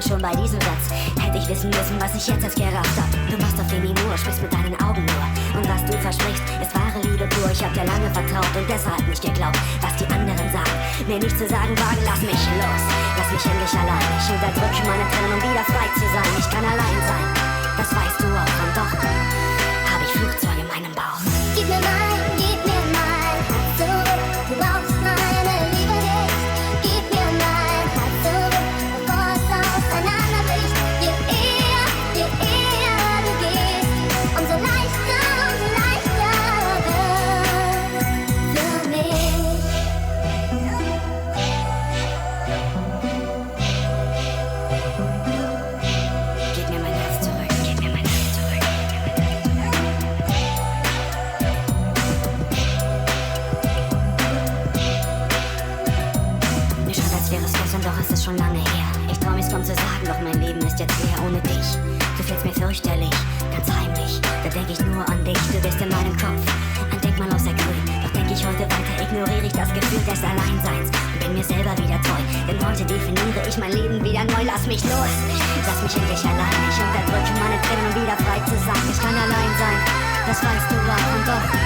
Und schon bei diesem Satz hätte ich wissen müssen, was ich jetzt erst gerafft hab. Du machst auf Demi Moore, sprichst mit deinen Augen nur. Und was du versprichst, ist wahre Liebe pur. Ich hab dir lange vertraut und deshalb nicht geglaubt, was die anderen sagen. Mir nicht zu sagen wage, lass mich los. Lass mich endlich allein. Ich unterdrücke meine Tränen, um wieder frei zu sein. Ich kann allein sein, das weißt du auch. Und doch hab ich Flugzeuge in meinem Bauch. Gib mir mein Herz zurück. Du brauchst meine Liebe nicht. Gib mir mein Herz zurück, bevor es auseinanderbricht. Je eher du gehst, umso leichter wird's für mich. Gib mir mein Herz zurück. Gib mir mein Herz zurück. Mir scheint, als wäre es gestern, doch es ist schon lange her. Ich trau mich kaum zu sagen, doch mein Leben ist jetzt leer ohne dich. Du fehlst mir fürchterlich, ganz heimlich. Da denk ich nur an dich, du bist in meinem Kopf. Ein Denkmal aus der Grün, doch denk ich heute weiter, ignoriere ich das Gefühl des Alleinseins und bin mir selber wieder treu. Denn heute definiere ich mein Leben wieder neu, lass mich los. Lass mich endlich allein, ich unterdrücke meine Tränen, um wieder frei zu sein. Ich kann allein sein, das weißt du auch und doch